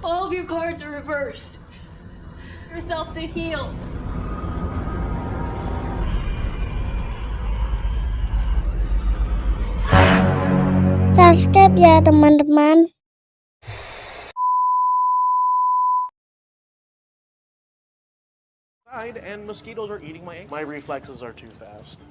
All of your cards are reversed. Yourself to heal. Subscribe ya teman-teman. And mosquitoes are eating my reflexes are too fast.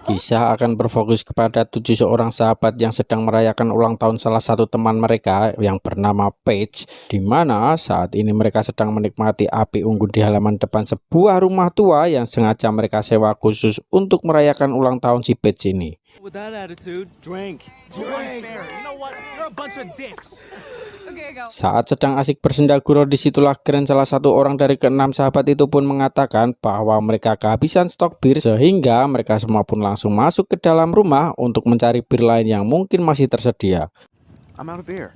Kisah akan berfokus kepada 7 seorang sahabat yang sedang merayakan ulang tahun salah satu teman mereka yang bernama Paige, di mana saat ini mereka sedang menikmati api unggun di halaman depan sebuah rumah tua yang sengaja mereka sewa khusus untuk merayakan ulang tahun si Paige ini. With that attitude, drink. Drink. You know what? You're a bunch of dicks. Okay, go. Saat sedang asik bersenda gurau, disitulah Grant, salah satu orang dari ke-6 sahabat itu pun mengatakan bahwa mereka kehabisan stok bir, sehingga mereka semua pun langsung masuk ke dalam rumah untuk mencari bir lain yang mungkin masih tersedia. I'm out of beer.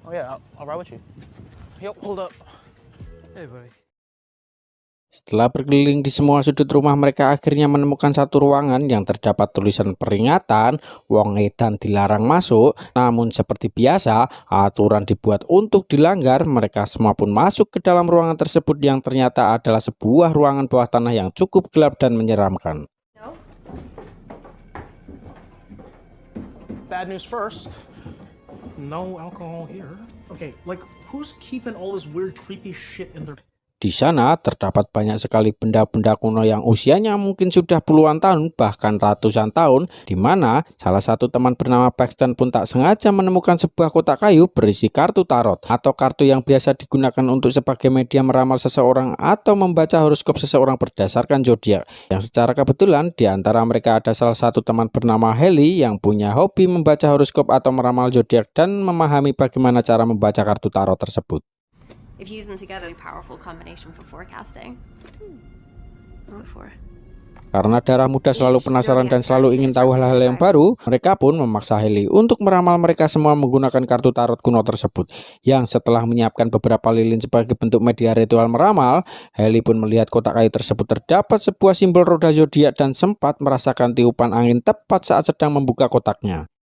Oh yeah, I'll ride with you. Yo, hold up. Hey, buddy. Setelah berkeliling di semua sudut rumah, mereka akhirnya menemukan satu ruangan yang terdapat tulisan peringatan wong edan dilarang masuk. Namun seperti biasa, aturan dibuat untuk dilanggar. Mereka semua pun masuk ke dalam ruangan tersebut yang ternyata adalah sebuah ruangan bawah tanah yang cukup gelap dan menyeramkan. No? Bad news first. No alcohol here. Okay, like who's keeping all this weird creepy shit in their... Di sana terdapat banyak sekali benda-benda kuno yang usianya mungkin sudah puluhan tahun, bahkan ratusan tahun, di mana salah satu teman bernama Paxton pun tak sengaja menemukan sebuah kotak kayu berisi kartu tarot atau kartu yang biasa digunakan untuk sebagai media meramal seseorang atau membaca horoskop seseorang berdasarkan zodiak. Yang secara kebetulan di antara mereka ada salah satu teman bernama Haley yang punya hobi membaca horoskop atau meramal zodiak dan memahami bagaimana cara membaca kartu tarot tersebut. If using together, a powerful combination for forecasting. Go for it. Karena darah muda selalu penasaran dan selalu ingin tahu hal-hal yang baru, mereka pun memaksa Haley untuk meramal mereka semua menggunakan kartu tarot kuno tersebut. Yang setelah menyiapkan beberapa lilin sebagai bentuk media ritual meramal, Haley pun melihat kotak kayu tersebut terdapat sebuah simbol roda zodiak dan sempat merasakan tiupan angin tepat saat sedang membuka kotaknya.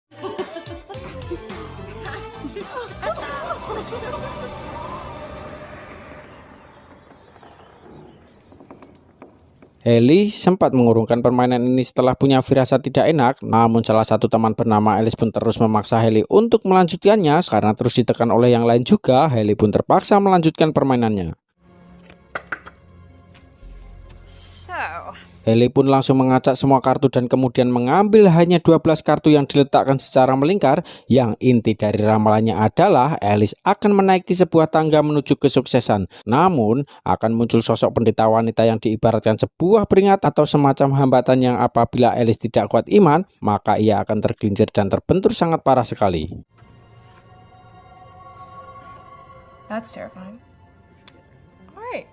Haley sempat mengurungkan permainan ini setelah punya firasat tidak enak, namun salah satu teman bernama Alice pun terus memaksa Haley untuk melanjutkannya. Karena terus ditekan oleh yang lain juga, Haley pun terpaksa melanjutkan permainannya. So, Haley pun langsung mengacak semua kartu dan kemudian mengambil hanya 12 kartu yang diletakkan secara melingkar. Yang inti dari ramalannya adalah Alice akan menaiki sebuah tangga menuju kesuksesan. Namun akan muncul sosok pendeta wanita yang diibaratkan sebuah peringatan atau semacam hambatan yang apabila Alice tidak kuat iman, maka ia akan tergelincir dan terbentur sangat parah sekali. that's terrifying. Alright.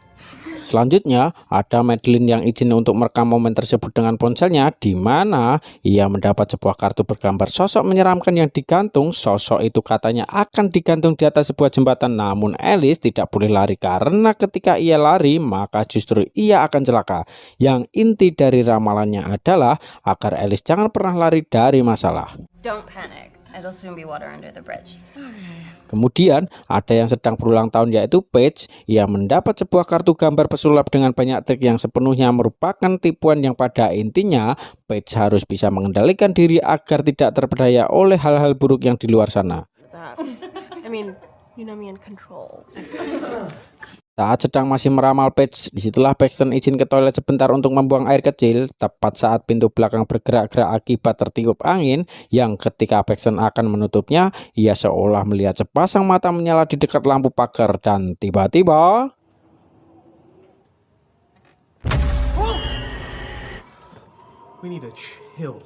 Selanjutnya ada Madeline yang izin untuk merekam momen tersebut dengan ponselnya, di mana ia mendapat sebuah kartu bergambar sosok menyeramkan yang digantung. Sosok itu katanya akan digantung di atas sebuah jembatan, namun Alice tidak boleh lari karena ketika ia lari maka justru ia akan celaka. Yang inti dari ramalannya adalah agar Alice jangan pernah lari dari masalah. Don't panic. It'll soon be water under the bridge. Kemudian ada yang sedang berulang tahun yaitu Paige. Ia mendapat sebuah kartu gambar pesulap dengan banyak trik yang sepenuhnya merupakan tipuan yang pada intinya Paige harus bisa mengendalikan diri agar tidak terpedaya oleh hal-hal buruk yang di luar sana. I mean, you know me in control. Saat sedang masih meramal Paige, disitulah Paxton izin ke toilet sebentar untuk membuang air kecil. Tepat saat pintu belakang bergerak-gerak akibat tertiup angin, yang ketika Paxton akan menutupnya, ia seolah melihat sepasang mata menyala di dekat lampu pagar dan tiba-tiba... We need to chill.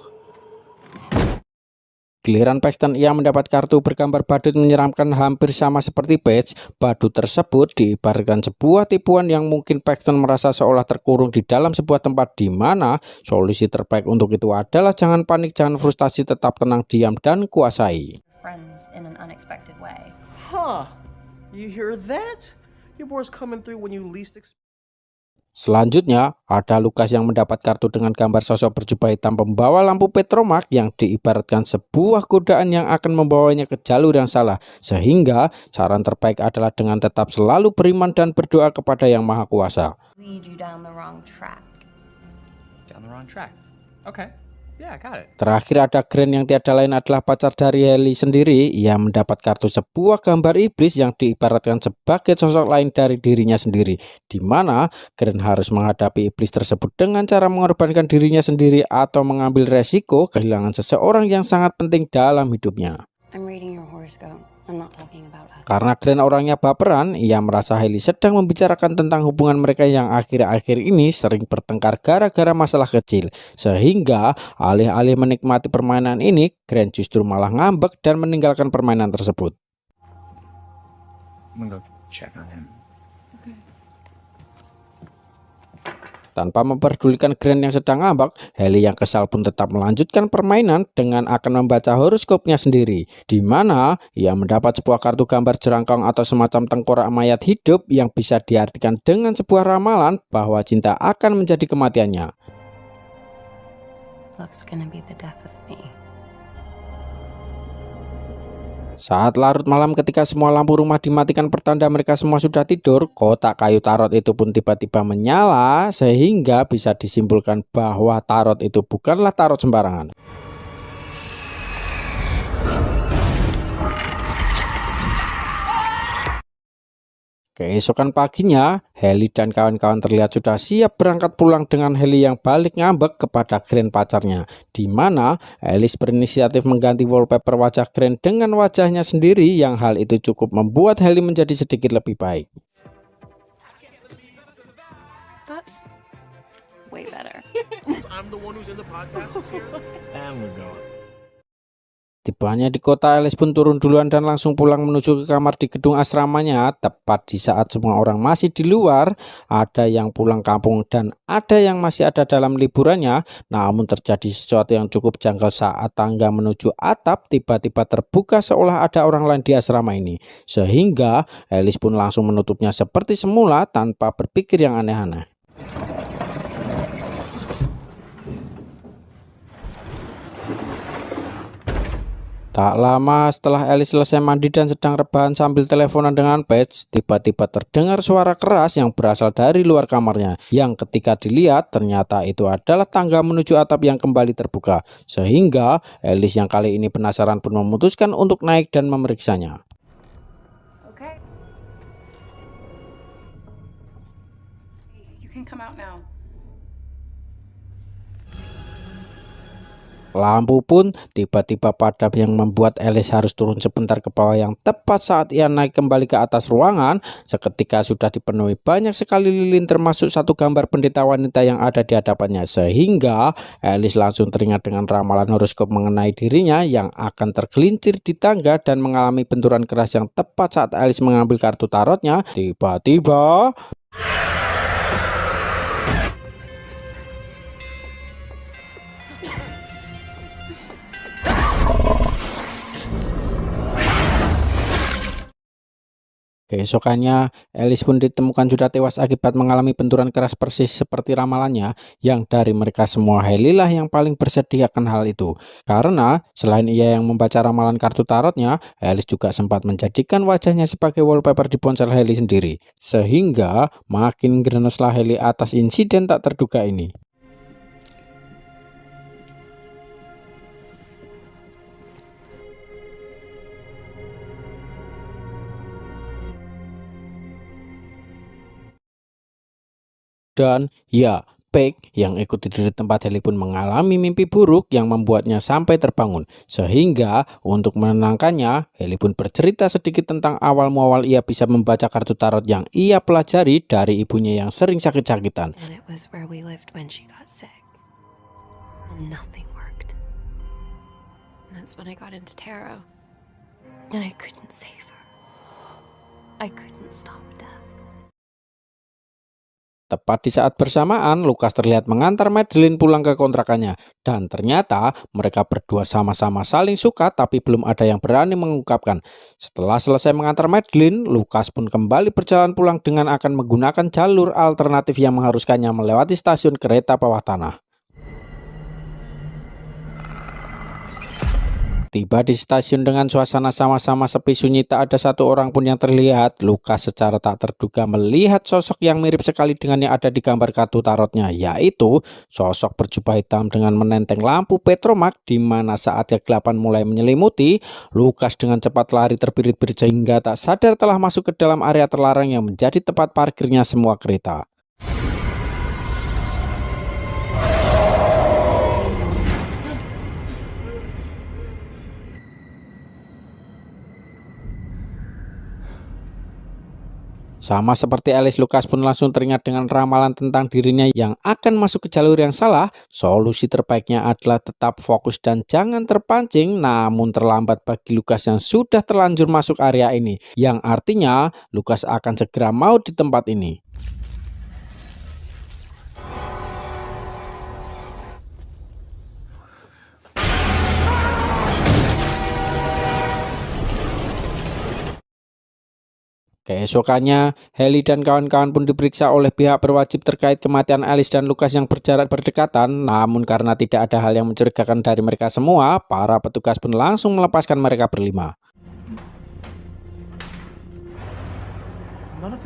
Giliran Paxton, ia mendapat kartu bergambar badut menyeramkan hampir sama seperti Paige. Badut tersebut diibaratkan sebuah tipuan yang mungkin Paxton merasa seolah terkurung di dalam sebuah tempat, di mana solusi terbaik untuk itu adalah jangan panik, jangan frustasi, tetap tenang, diam, dan kuasai. Friends in an unexpected way. Huh. You hear that? Your boy's coming through when you least expect. Selanjutnya, ada Lukas yang mendapat kartu dengan gambar sosok berjubah hitam pembawa lampu petromak yang diibaratkan sebuah godaan yang akan membawanya ke jalur yang salah. Sehingga saran terbaik adalah dengan tetap selalu beriman dan berdoa kepada Yang Maha Kuasa. Lead you down the wrong track. Down the wrong track. Okay. Yeah, I got it. Terakhir ada Grant yang tiada lain adalah pacar dari Hailey sendiri. Ia mendapat kartu sebuah gambar iblis yang diibaratkan sebagai sosok lain dari dirinya sendiri, di mana Grant harus menghadapi iblis tersebut dengan cara mengorbankan dirinya sendiri atau mengambil resiko kehilangan seseorang yang sangat penting dalam hidupnya. I'm reading your horoscope. I'm not talking about us. Karena Grant orangnya baperan, ia merasa Hailey sedang membicarakan tentang hubungan mereka yang akhir-akhir ini sering bertengkar gara-gara masalah kecil. Sehingga alih-alih menikmati permainan ini, Grant justru malah ngambek dan meninggalkan permainan tersebut. I'm gonna go check on him. Tanpa memperdulikan Grant yang sedang ngambek, Hailey yang kesal pun tetap melanjutkan permainan dengan akan membaca horoskopnya sendiri, di mana ia mendapat sebuah kartu gambar jerangkong atau semacam tengkorak mayat hidup yang bisa diartikan dengan sebuah ramalan bahwa cinta akan menjadi kematiannya. Love's gonna be the death of me. Saat larut malam ketika semua lampu rumah dimatikan pertanda mereka semua sudah tidur, kotak kayu tarot itu pun tiba-tiba menyala sehingga bisa disimpulkan bahwa tarot itu bukanlah tarot sembarangan. Keesokan paginya, Hailey dan kawan-kawan terlihat sudah siap berangkat pulang dengan Hailey yang balik ngambek kepada Grant pacarnya, di mana Hailey berinisiatif mengganti wallpaper wajah Grant dengan wajahnya sendiri yang hal itu cukup membuat Hailey menjadi sedikit lebih baik. That's way better. I'm the one who's in the podcast here. And we're going. Tibanya di kota, Alice pun turun duluan dan langsung pulang menuju ke kamar di gedung asramanya. Tepat di saat semua orang masih di luar, ada yang pulang kampung dan ada yang masih ada dalam liburannya. Namun terjadi sesuatu yang cukup janggal saat tangga menuju atap tiba-tiba terbuka seolah ada orang lain di asrama ini. Sehingga Alice pun langsung menutupnya seperti semula tanpa berpikir yang aneh-aneh. Tak lama setelah Alice selesai mandi dan sedang rebahan sambil teleponan dengan Paige, tiba-tiba terdengar suara keras yang berasal dari luar kamarnya, yang ketika dilihat ternyata itu adalah tangga menuju atap yang kembali terbuka. Sehingga Alice yang kali ini penasaran pun memutuskan untuk naik dan memeriksanya. Okay. You can come out now. Lampu pun tiba-tiba padam yang membuat Alice harus turun sebentar ke bawah yang tepat saat ia naik kembali ke atas ruangan. Seketika sudah dipenuhi banyak sekali lilin termasuk satu gambar pendeta wanita yang ada di hadapannya. Sehingga Alice langsung teringat dengan ramalan horoskop mengenai dirinya yang akan tergelincir di tangga dan mengalami benturan keras yang tepat saat Alice mengambil kartu tarotnya. Tiba-tiba keesokannya, Alice pun ditemukan sudah tewas akibat mengalami benturan keras persis seperti ramalannya, yang dari mereka semua Hailey lah yang paling bersedih akan hal itu. Karena selain ia yang membaca ramalan kartu tarotnya, Alice juga sempat menjadikan wajahnya sebagai wallpaper di ponsel Hailey sendiri. Sehingga makin greneslah Hailey atas insiden tak terduga ini. Dan ya, Paige yang ikut tidur di tempat Hailey pun mengalami mimpi buruk yang membuatnya sampai terbangun. Sehingga untuk menenangkannya, Hailey pun bercerita sedikit tentang awal muawal ia bisa membaca kartu tarot yang ia pelajari dari ibunya yang sering sakit-sakitan. And it was where we lived when she got sick. And nothing worked. And that's when I got into tarot. And I couldn't save her. I couldn't stop death. Tepat di saat bersamaan, Lukas terlihat mengantar Madeline pulang ke kontrakannya. Dan ternyata mereka berdua sama-sama saling suka tapi belum ada yang berani mengungkapkan. Setelah selesai mengantar Madeline, Lukas pun kembali berjalan pulang dengan akan menggunakan jalur alternatif yang mengharuskannya melewati stasiun kereta bawah tanah. Tiba di stasiun dengan suasana sama-sama sepi sunyi, tak ada satu orang pun yang terlihat. Lukas secara tak terduga melihat sosok yang mirip sekali dengan yang ada di gambar kartu tarotnya, yaitu sosok berjubah hitam dengan menenteng lampu petromak, di mana saat kegelapan mulai menyelimuti, Lukas dengan cepat lari terbirit-birit sehingga tak sadar telah masuk ke dalam area terlarang yang menjadi tempat parkirnya semua kereta. Sama seperti Alice, Lukas pun langsung teringat dengan ramalan tentang dirinya yang akan masuk ke jalur yang salah. Solusi terbaiknya adalah tetap fokus dan jangan terpancing, namun terlambat bagi Lukas yang sudah terlanjur masuk area ini, yang artinya Lukas akan segera maut di tempat ini. Keesokannya, Haley dan kawan-kawan pun diperiksa oleh pihak berwajib terkait kematian Alice dan Lukas yang berjarak berdekatan. Namun karena tidak ada hal yang mencurigakan dari mereka semua, para petugas pun langsung melepaskan mereka berlima.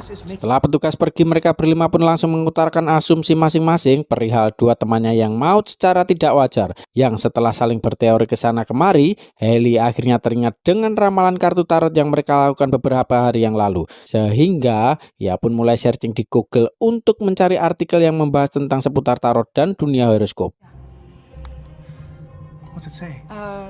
Setelah petugas pergi, mereka berlima pun langsung mengutarakan asumsi masing-masing perihal dua temannya yang maut secara tidak wajar. Yang setelah saling berteori ke sana kemari, Haley akhirnya teringat dengan ramalan kartu tarot yang mereka lakukan beberapa hari yang lalu. Sehingga ia pun mulai searching di Google untuk mencari artikel yang membahas tentang seputar tarot dan dunia horoskop.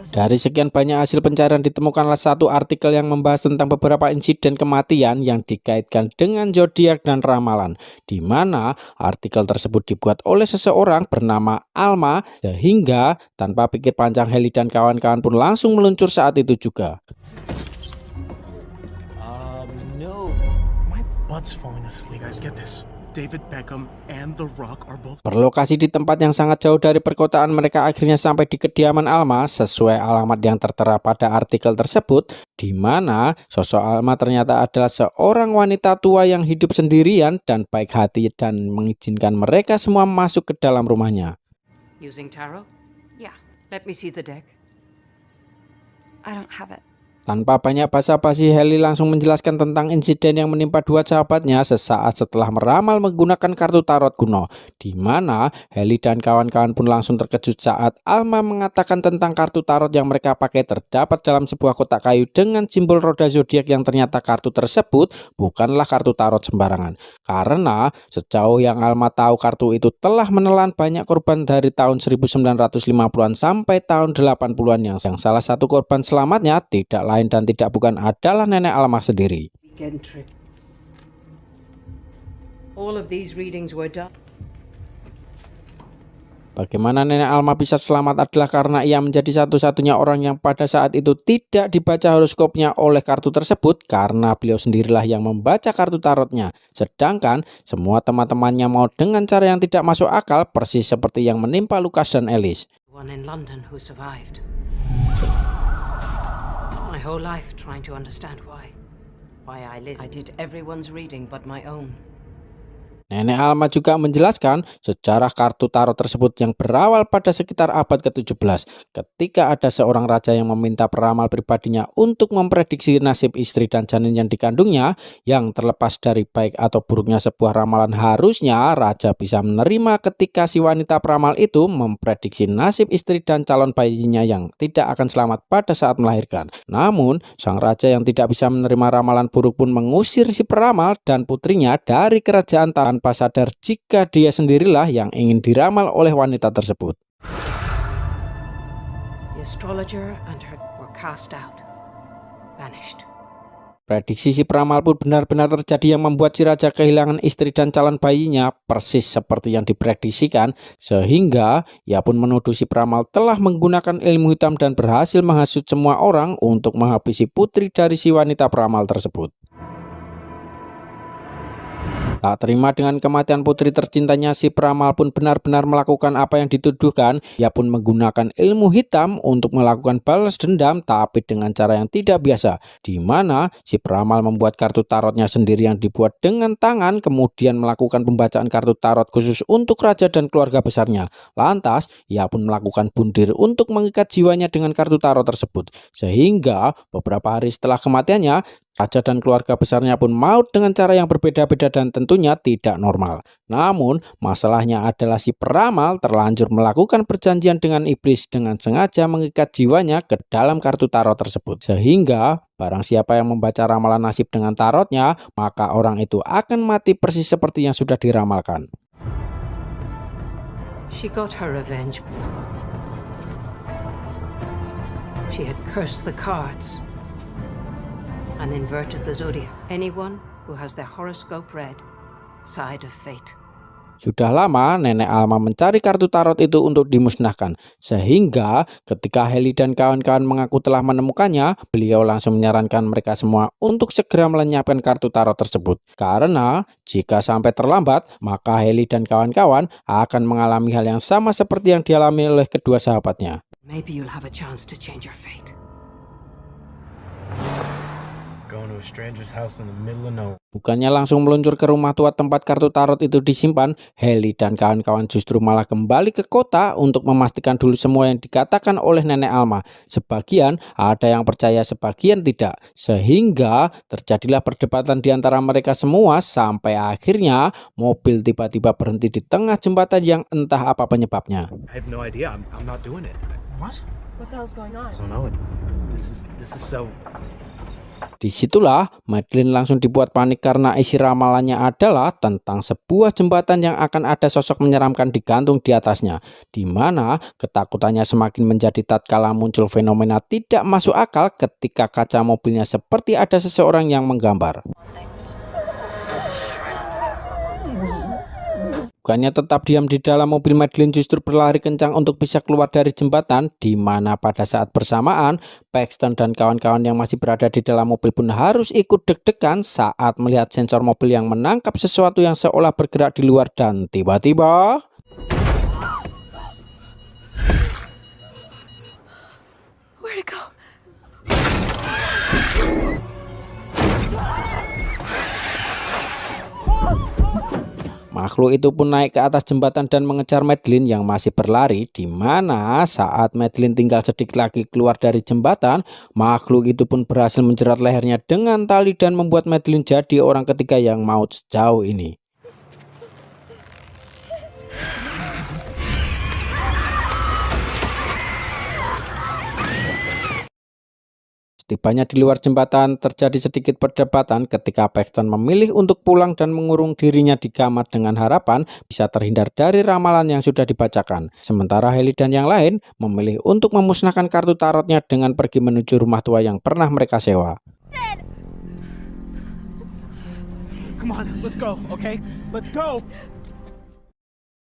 Dari sekian banyak hasil pencarian ditemukanlah satu artikel yang membahas tentang beberapa insiden kematian yang dikaitkan dengan zodiak dan ramalan, di mana artikel tersebut dibuat oleh seseorang bernama Alma, sehingga tanpa pikir panjang Haley dan kawan-kawan pun langsung meluncur saat itu juga. No. My butt's falling asleep, guys. Get this. David Beckham and The Rock are both... Berlokasi di tempat yang sangat jauh dari perkotaan, mereka akhirnya sampai di kediaman Alma sesuai alamat yang tertera pada artikel tersebut, di mana sosok Alma ternyata adalah seorang wanita tua yang hidup sendirian dan baik hati dan mengizinkan mereka semua masuk ke dalam rumahnya. Using tarot? Yeah, Let me see the deck. I don't have it. Tanpa banyak basa-basi, Haley langsung menjelaskan tentang insiden yang menimpa dua sahabatnya sesaat setelah meramal menggunakan kartu tarot kuno, di mana Haley dan kawan-kawan pun langsung terkejut saat Alma mengatakan tentang kartu tarot yang mereka pakai terdapat dalam sebuah kotak kayu dengan simbol roda zodiak, yang ternyata kartu tersebut bukanlah kartu tarot sembarangan. Karena sejauh yang Alma tahu, kartu itu telah menelan banyak korban dari tahun 1950-an sampai tahun 80-an, yang salah satu korban selamatnya tidak lain dan tidak bukan adalah nenek Alma sendiri. Weekend trip. All of these readings were done. Bagaimana nenek Alma bisa selamat adalah karena ia menjadi satu-satunya orang yang pada saat itu tidak dibaca horoskopnya oleh kartu tersebut, karena beliau sendirilah yang membaca kartu tarotnya. Sedangkan semua teman-temannya mau dengan cara yang tidak masuk akal, persis seperti yang menimpa Lukas dan Alice. One in London who survived. My whole life trying to understand why I live. I did everyone's reading but my own. Nenek Alma juga menjelaskan sejarah kartu tarot tersebut yang berawal pada sekitar abad ke-17, ketika ada seorang raja yang meminta peramal pribadinya untuk memprediksi nasib istri dan janin yang dikandungnya, yang terlepas dari baik atau buruknya sebuah ramalan, harusnya raja bisa menerima ketika si wanita peramal itu memprediksi nasib istri dan calon bayinya yang tidak akan selamat pada saat melahirkan. Namun, sang raja yang tidak bisa menerima ramalan buruk pun mengusir si peramal dan putrinya dari kerajaan tanpa sadar jika dia sendirilah yang ingin diramal oleh wanita tersebut. The astrologer and her were cast out, vanished. Prediksi si peramal pun benar-benar terjadi, yang membuat si raja kehilangan istri dan calon bayinya persis seperti yang diprediksikan, sehingga ia pun menuduh si peramal telah menggunakan ilmu hitam dan berhasil menghasut semua orang untuk menghabisi putri dari si wanita peramal tersebut. Tak terima dengan kematian putri tercintanya, si peramal pun benar-benar melakukan apa yang dituduhkan. Ia pun menggunakan ilmu hitam untuk melakukan balas dendam, tapi dengan cara yang tidak biasa, di mana si peramal membuat kartu tarotnya sendiri yang dibuat dengan tangan, kemudian melakukan pembacaan kartu tarot khusus untuk raja dan keluarga besarnya. Lantas ia pun melakukan bundir untuk mengikat jiwanya dengan kartu tarot tersebut, sehingga beberapa hari setelah kematiannya, raja dan keluarga besarnya pun maut dengan cara yang berbeda-beda dan tentunya tidak normal. Namun masalahnya adalah si peramal terlanjur melakukan perjanjian dengan iblis dengan sengaja mengikat jiwanya ke dalam kartu tarot tersebut, sehingga barang siapa yang membaca ramalan nasib dengan tarotnya, maka orang itu akan mati persis seperti yang sudah diramalkan. She got her revenge. She had cursed the cards and inverted the zodiac. Anyone who has their horoscope read, side of fate. Sudah lama Nenek Alma mencari kartu tarot itu untuk dimusnahkan, sehingga ketika Heli dan kawan-kawan mengaku telah menemukannya, beliau langsung menyarankan mereka semua untuk segera melenyapkan kartu tarot tersebut. Karena jika sampai terlambat, maka Heli dan kawan-kawan akan mengalami hal yang sama seperti yang dialami oleh kedua sahabatnya. Maybe you'll have a chance to change your fate. Going to a stranger's house in the middle of nowhere. Bukannya langsung meluncur ke rumah tua tempat kartu tarot itu disimpan, Heli dan kawan-kawan justru malah kembali ke kota untuk memastikan dulu semua yang dikatakan oleh Nenek Alma. Sebagian ada yang percaya, sebagian tidak, sehingga terjadilah perdebatan di antara mereka semua sampai akhirnya mobil tiba-tiba berhenti di tengah jembatan yang entah apa penyebabnya. I have no idea. I'm not doing it. What? What the hell's going on? I don't know. This is so. Disitulah Madeline langsung dibuat panik karena isi ramalannya adalah tentang sebuah jembatan yang akan ada sosok menyeramkan digantung di atasnya, di mana ketakutannya semakin menjadi tatkala muncul fenomena tidak masuk akal ketika kaca mobilnya seperti ada seseorang yang menggambar. Bukannya tetap diam di dalam mobil, Madeline justru berlari kencang untuk bisa keluar dari jembatan, di mana pada saat bersamaan Paxton dan kawan-kawan yang masih berada di dalam mobil pun harus ikut deg-degan saat melihat sensor mobil yang menangkap sesuatu yang seolah bergerak di luar dan tiba-tiba Where'd it go? makhluk itu pun naik ke atas jembatan dan mengejar Madeline yang masih berlari, di mana saat Madeline tinggal sedikit lagi keluar dari jembatan, makhluk itu pun berhasil menjerat lehernya dengan tali dan membuat Madeline jadi orang ketiga yang maut sejauh ini. Setibanya di luar jembatan, terjadi sedikit perdebatan ketika Paxton memilih untuk pulang dan mengurung dirinya di kamar dengan harapan bisa terhindar dari ramalan yang sudah dibacakan. Sementara Heli dan yang lain memilih untuk memusnahkan kartu tarotnya dengan pergi menuju rumah tua yang pernah mereka sewa. Come on, let's go. Okay, let's go.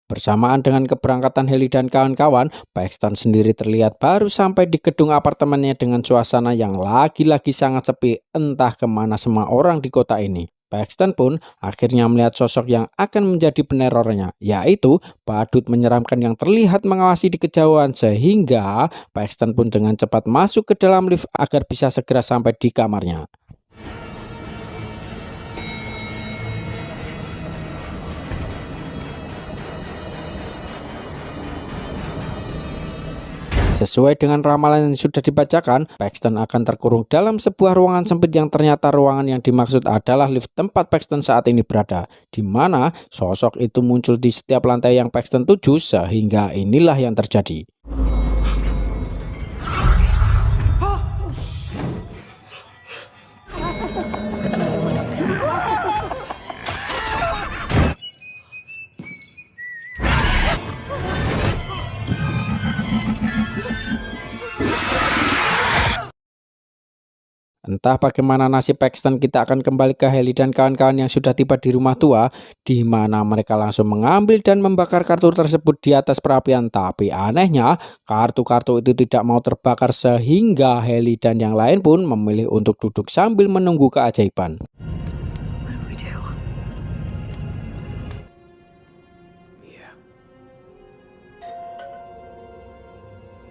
Bersamaan dengan keberangkatan Heli dan kawan-kawan, Paxton sendiri terlihat baru sampai di gedung apartemennya dengan suasana yang lagi-lagi sangat sepi, entah kemana semua orang di kota ini. Paxton pun akhirnya melihat sosok yang akan menjadi penerornya, yaitu badut menyeramkan yang terlihat mengawasi di kejauhan, sehingga Paxton pun dengan cepat masuk ke dalam lift agar bisa segera sampai di kamarnya. Sesuai dengan ramalan yang sudah dibacakan, Paxton akan terkurung dalam sebuah ruangan sempit yang ternyata ruangan yang dimaksud adalah lift tempat Paxton saat ini berada, di mana sosok itu muncul di setiap lantai yang Paxton tuju, sehingga inilah yang terjadi. Entah bagaimana nasib Paxton, kita akan kembali ke Heli dan kawan-kawan yang sudah tiba di rumah tua, di mana mereka langsung mengambil dan membakar kartu tersebut di atas perapian. Tapi anehnya, kartu-kartu itu tidak mau terbakar, sehingga Heli dan yang lain pun memilih untuk duduk sambil menunggu keajaiban. What do we do?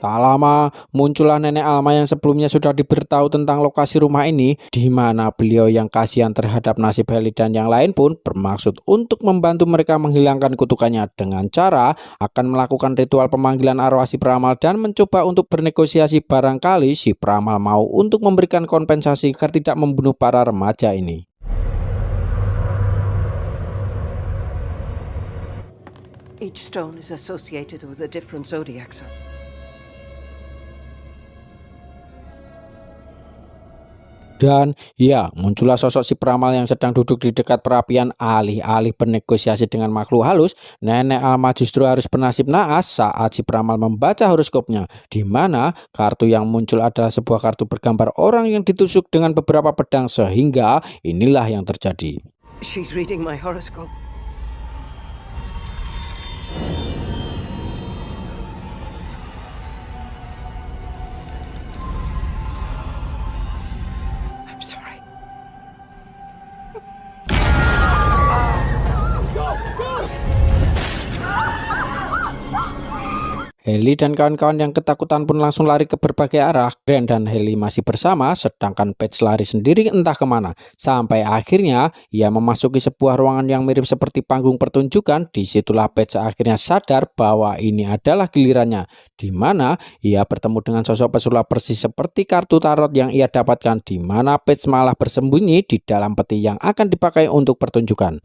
Tak lama muncullah nenek Alma yang sebelumnya sudah diberitahu tentang lokasi rumah ini, di mana beliau yang kasihan terhadap nasib Ellie dan yang lain pun bermaksud untuk membantu mereka menghilangkan kutukannya dengan cara akan melakukan ritual pemanggilan arwah si peramal dan mencoba untuk bernegosiasi barangkali si peramal mau untuk memberikan kompensasi agar tidak membunuh para remaja ini. Each stone is associated with a different zodiac sign. Dan ya, muncullah sosok si peramal yang sedang duduk di dekat perapian. Alih-alih bernegosiasi dengan makhluk halus, nenek Alma justru harus bernasib naas saat si peramal membaca horoskopnya, di mana kartu yang muncul adalah sebuah kartu bergambar orang yang ditusuk dengan beberapa pedang, sehingga inilah yang terjadi. She's reading my horoscope. I'm sorry. Ellie dan kawan-kawan yang ketakutan pun langsung lari ke berbagai arah. Grant dan Ellie masih bersama, sedangkan Paige lari sendiri entah kemana. Sampai akhirnya ia memasuki sebuah ruangan yang mirip seperti panggung pertunjukan. Disitulah Paige akhirnya sadar bahwa ini adalah gilirannya, di mana ia bertemu dengan sosok pesulap persis seperti kartu tarot yang ia dapatkan, di mana Paige malah bersembunyi di dalam peti yang akan dipakai untuk pertunjukan.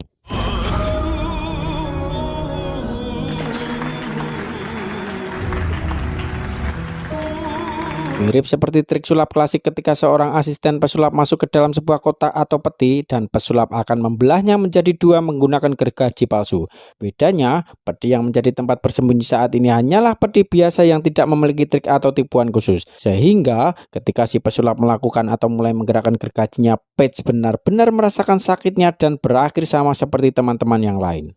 Mirip seperti trik sulap klasik ketika seorang asisten pesulap masuk ke dalam sebuah kotak atau peti dan pesulap akan membelahnya menjadi dua menggunakan gergaji palsu. Bedanya, peti yang menjadi tempat bersembunyi saat ini hanyalah peti biasa yang tidak memiliki trik atau tipuan khusus. Sehingga ketika si pesulap melakukan atau mulai menggerakkan gergajinya, Paige benar-benar merasakan sakitnya dan berakhir sama seperti teman-teman yang lain.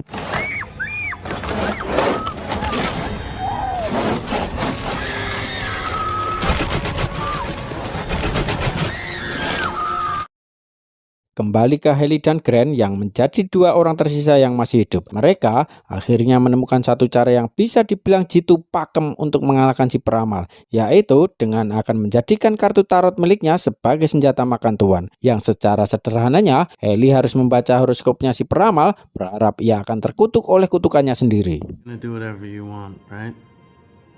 Kembali ke Ellie dan Grant yang menjadi dua orang tersisa yang masih hidup. Mereka akhirnya menemukan satu cara yang bisa dibilang jitu pakem untuk mengalahkan si peramal, yaitu dengan akan menjadikan kartu tarot miliknya sebagai senjata makan tuan. Yang secara sederhananya, Ellie harus membaca horoskopnya si peramal, berharap ia akan terkutuk oleh kutukannya sendiri. Do whatever you want, right?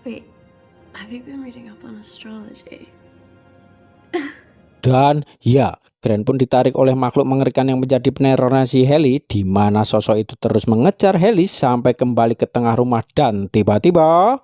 Wait, have you been reading up on astrology? Dan ya, Grant pun ditarik oleh makhluk mengerikan yang menjadi penerornya si Ellie, di mana sosok itu terus mengejar Ellie sampai kembali ke tengah rumah dan tiba-tiba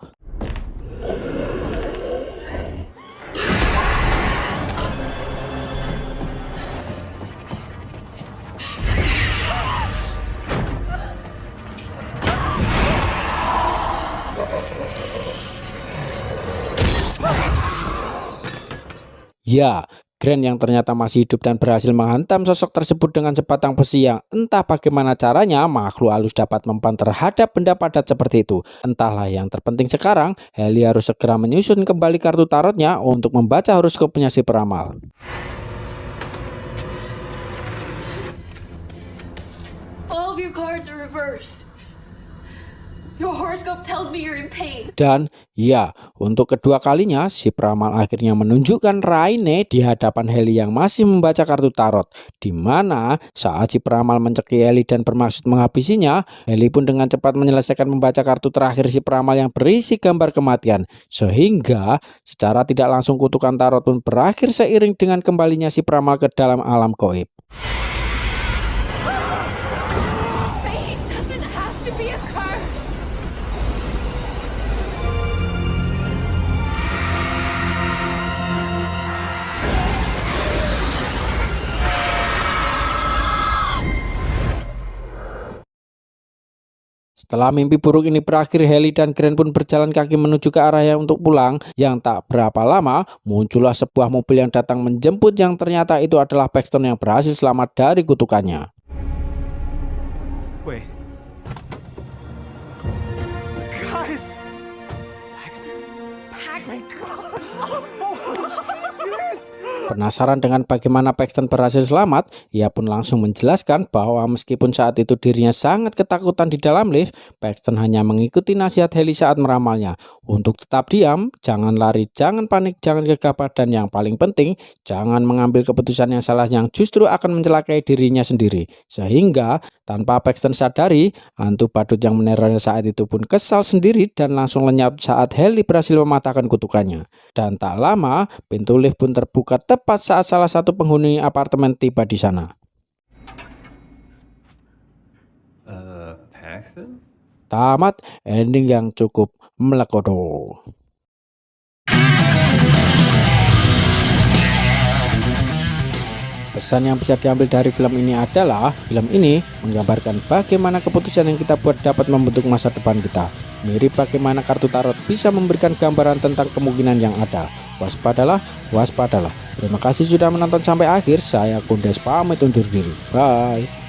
ya, Grant yang ternyata masih hidup dan berhasil menghantam sosok tersebut dengan sebatang besi yang entah bagaimana caranya makhluk halus dapat mempan terhadap benda padat seperti itu. Entahlah, yang terpenting sekarang Ellie harus segera menyusun kembali kartu tarotnya untuk membaca horoskopnya si peramal. All of your cards are reversed. Your horoscope tells me you're in pain. Dan ya, untuk kedua kalinya si peramal akhirnya menunjukkan Raine di hadapan Ellie yang masih membaca kartu tarot, di mana saat si peramal mencekik Ellie dan bermaksud menghabisinya, Ellie pun dengan cepat menyelesaikan membaca kartu terakhir si peramal yang berisi gambar kematian, sehingga secara tidak langsung kutukan tarot pun berakhir seiring dengan kembalinya si peramal ke dalam alam gaib. Fate doesn't have to be a curse. Setelah mimpi buruk ini berakhir, Ellie dan Grant pun berjalan kaki menuju ke arahnya untuk pulang. Yang tak berapa lama, muncullah sebuah mobil yang datang menjemput yang ternyata itu adalah Paxton yang berhasil selamat dari kutukannya. Wait. Guys! Paxton? Paxton. Penasaran dengan bagaimana Paxton berhasil selamat, ia pun langsung menjelaskan bahwa meskipun saat itu dirinya sangat ketakutan di dalam lift, Paxton hanya mengikuti nasihat Haley saat meramalnya untuk tetap diam, jangan lari, jangan panik, jangan gegabah, dan yang paling penting, jangan mengambil keputusan yang salah yang justru akan mencelakai dirinya sendiri. Sehingga tanpa Paxton sadari, hantu badut yang menerornya saat itu pun kesal sendiri dan langsung lenyap saat Haley berhasil mematahkan kutukannya. Dan tak lama, pintu lift pun terbuka tepat saat salah satu penghuni apartemen tiba di sana. Paxton? Tamat, ending yang cukup melekodo. Pesan yang bisa diambil dari film ini adalah, film ini menggambarkan bagaimana keputusan yang kita buat dapat membentuk masa depan kita. Mirip bagaimana kartu tarot bisa memberikan gambaran tentang kemungkinan yang ada. Waspadalah, waspadalah. Terima kasih sudah menonton sampai akhir. Saya Kundes pamit undur diri. Bye.